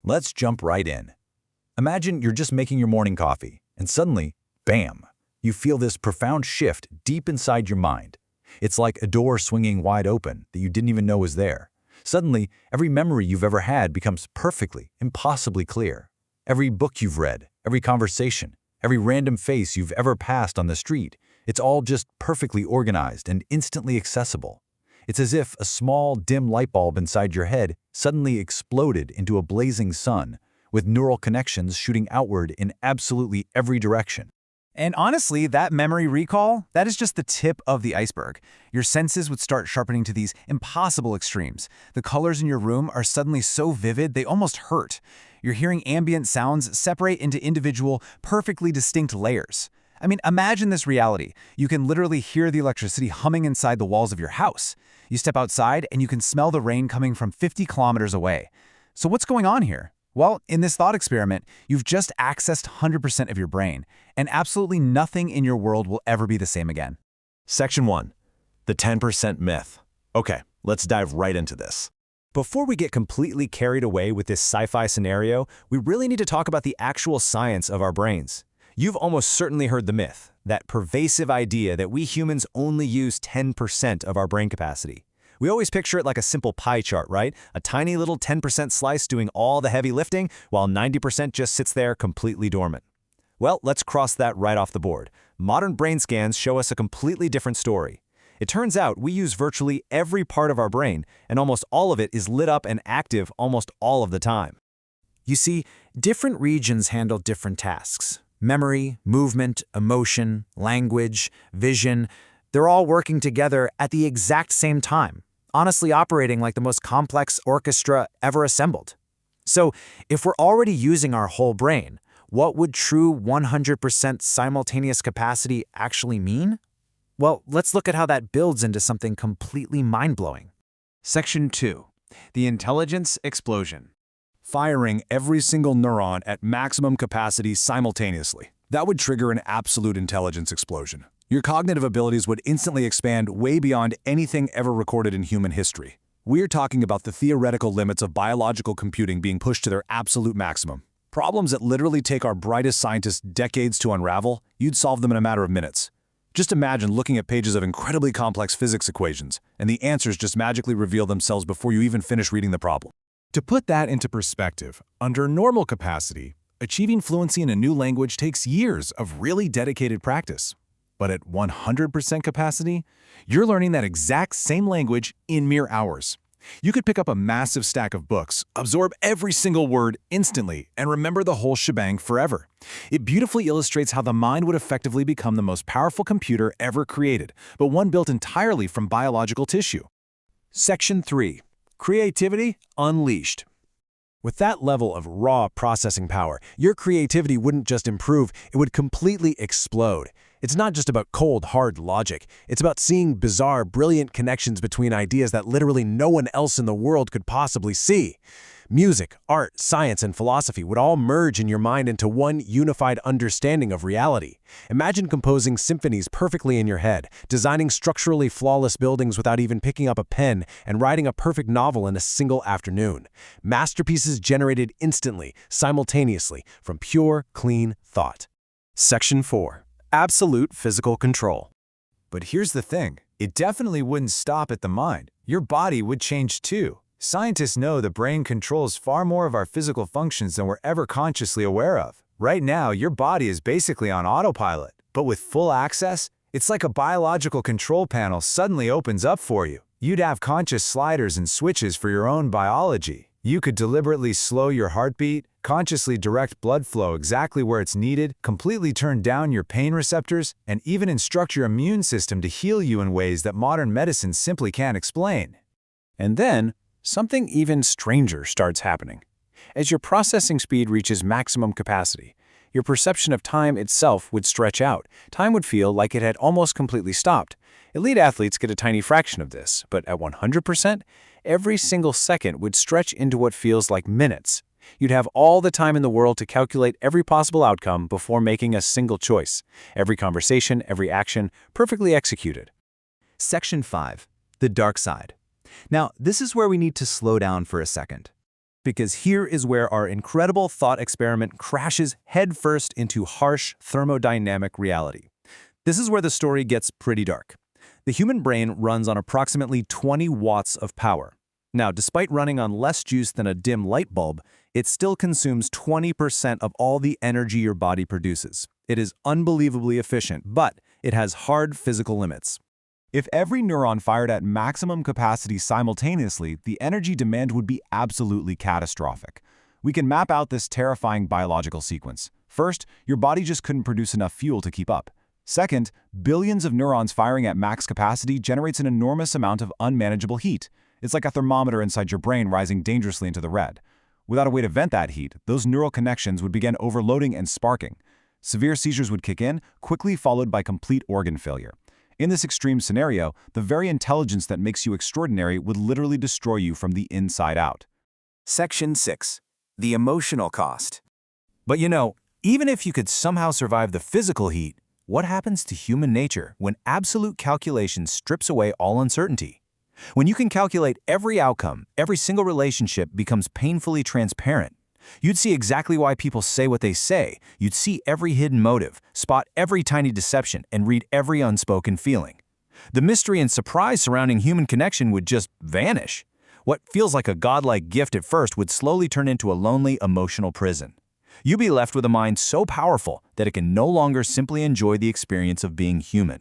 Let's jump right in. Imagine you're just making your morning coffee, and suddenly, bam, you feel this profound shift deep inside your mind. It's like a door swinging wide open that you didn't even know was there. Suddenly, every memory you've ever had becomes perfectly, impossibly clear. Every book you've read, every conversation, every random face you've ever passed on the street, it's all just perfectly organized and instantly accessible. It's as if a small, dim light bulb inside your head suddenly exploded into a blazing sun, with neural connections shooting outward in absolutely every direction. And honestly, that memory recall, that is just the tip of the iceberg. Your senses would start sharpening to these impossible extremes. The colors in your room are suddenly so vivid they almost hurt. You're hearing ambient sounds separate into individual, perfectly distinct layers. I mean, imagine this reality. You can literally hear the electricity humming inside the walls of your house. You step outside and you can smell the rain coming from 50 kilometers away. So what's going on here? Well, in this thought experiment, you've just accessed 100% of your brain, and absolutely nothing in your world will ever be the same again. Section 1. The 10% myth. Okay, let's dive right into this. Before we get completely carried away with this sci-fi scenario, we really need to talk about the actual science of our brains. You've almost certainly heard the myth, that pervasive idea that we humans only use 10% of our brain capacity. We always picture it like a simple pie chart, right? A tiny little 10% slice doing all the heavy lifting, while 90% just sits there completely dormant. Well, let's cross that right off the board. Modern brain scans show us a completely different story. It turns out we use virtually every part of our brain, and almost all of it is lit up and active almost all of the time. You see, different regions handle different tasks. Memory, movement, emotion, language, vision, they're all working together at the exact same time, honestly operating like the most complex orchestra ever assembled. So, if we're already using our whole brain, what would true 100% simultaneous capacity actually mean? Well, let's look at how that builds into something completely mind-blowing. Section 2. The intelligence explosion. Firing every single neuron at maximum capacity simultaneously. That would trigger an absolute intelligence explosion. Your cognitive abilities would instantly expand way beyond anything ever recorded in human history. We're talking about the theoretical limits of biological computing being pushed to their absolute maximum. Problems that literally take our brightest scientists decades to unravel, you'd solve them in a matter of minutes. Just imagine looking at pages of incredibly complex physics equations, and the answers just magically reveal themselves before you even finish reading the problem. To put that into perspective, under normal capacity, achieving fluency in a new language takes years of really dedicated practice. But at 100% capacity, you're learning that exact same language in mere hours. You could pick up a massive stack of books, absorb every single word instantly, and remember the whole shebang forever. It beautifully illustrates how the mind would effectively become the most powerful computer ever created, but one built entirely from biological tissue. Section 3. Creativity unleashed. With that level of raw processing power, your creativity wouldn't just improve, it would completely explode. It's not just about cold, hard logic. It's about seeing bizarre, brilliant connections between ideas that literally no one else in the world could possibly see. Music, art, science, and philosophy would all merge in your mind into one unified understanding of reality. Imagine composing symphonies perfectly in your head, designing structurally flawless buildings without even picking up a pen, and writing a perfect novel in a single afternoon. Masterpieces generated instantly, simultaneously, from pure, clean thought. Section 4. Absolute physical control. But here's the thing, it definitely wouldn't stop at the mind. Your body would change too. Scientists know the brain controls far more of our physical functions than we're ever consciously aware of. Right now, your body is basically on autopilot, but with full access, it's like a biological control panel suddenly opens up for you. You'd have conscious sliders and switches for your own biology. You could deliberately slow your heartbeat, consciously direct blood flow exactly where it's needed, completely turn down your pain receptors, and even instruct your immune system to heal you in ways that modern medicine simply can't explain. And then, something even stranger starts happening. As your processing speed reaches maximum capacity, your perception of time itself would stretch out. Time would feel like it had almost completely stopped. Elite athletes get a tiny fraction of this, but at 100%, every single second would stretch into what feels like minutes. You'd have all the time in the world to calculate every possible outcome before making a single choice. Every conversation, every action, perfectly executed. Section 5. The dark side. Now, this is where we need to slow down for a second. because here is where our incredible thought experiment crashes headfirst into harsh thermodynamic reality. This is where the story gets pretty dark. The human brain runs on approximately 20 watts of power. Now, despite running on less juice than a dim light bulb, it still consumes 20% of all the energy your body produces. It is unbelievably efficient, but it has hard physical limits. If every neuron fired at maximum capacity simultaneously, the energy demand would be absolutely catastrophic. We can map out this terrifying biological sequence. First, your body just couldn't produce enough fuel to keep up. Second, billions of neurons firing at max capacity generates an enormous amount of unmanageable heat. It's like a thermometer inside your brain rising dangerously into the red. Without a way to vent that heat, those neural connections would begin overloading and sparking. Severe seizures would kick in, quickly followed by complete organ failure. In this extreme scenario, the very intelligence that makes you extraordinary would literally destroy you from the inside out. Section 6. The emotional cost. But even if you could somehow survive the physical heat, what happens to human nature when absolute calculation strips away all uncertainty? When you can calculate every outcome, every single relationship becomes painfully transparent. You'd see exactly why people say what they say. You'd see every hidden motive, spot every tiny deception, and read every unspoken feeling. The mystery and surprise surrounding human connection would just vanish. What feels like a godlike gift at first would slowly turn into a lonely, emotional prison. You'd be left with a mind so powerful that it can no longer simply enjoy the experience of being human.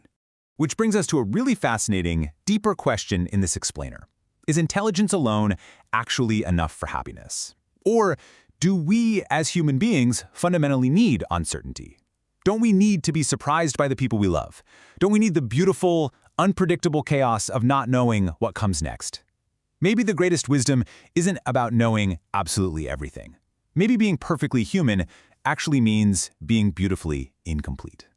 Which brings us to a really fascinating, deeper question in this explainer. Is intelligence alone actually enough for happiness? Or do we, as human beings, fundamentally need uncertainty? Don't we need to be surprised by the people we love? Don't we need the beautiful, unpredictable chaos of not knowing what comes next? Maybe the greatest wisdom isn't about knowing absolutely everything. Maybe being perfectly human actually means being beautifully incomplete.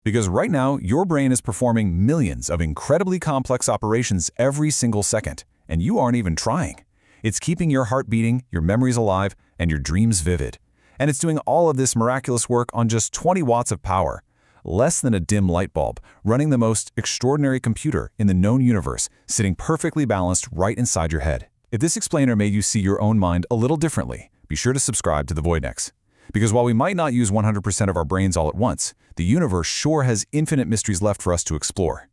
Because right now, your brain is performing millions of incredibly complex operations every single second, and you aren't even trying. It's keeping your heart beating, your memories alive, and your dreams vivid. And it's doing all of this miraculous work on just 20 watts of power, less than a dim light bulb, running the most extraordinary computer in the known universe, sitting perfectly balanced right inside your head. If this explainer made you see your own mind a little differently, be sure to subscribe to the Voidnix. Because while we might not use 100% of our brains all at once, the universe sure has infinite mysteries left for us to explore.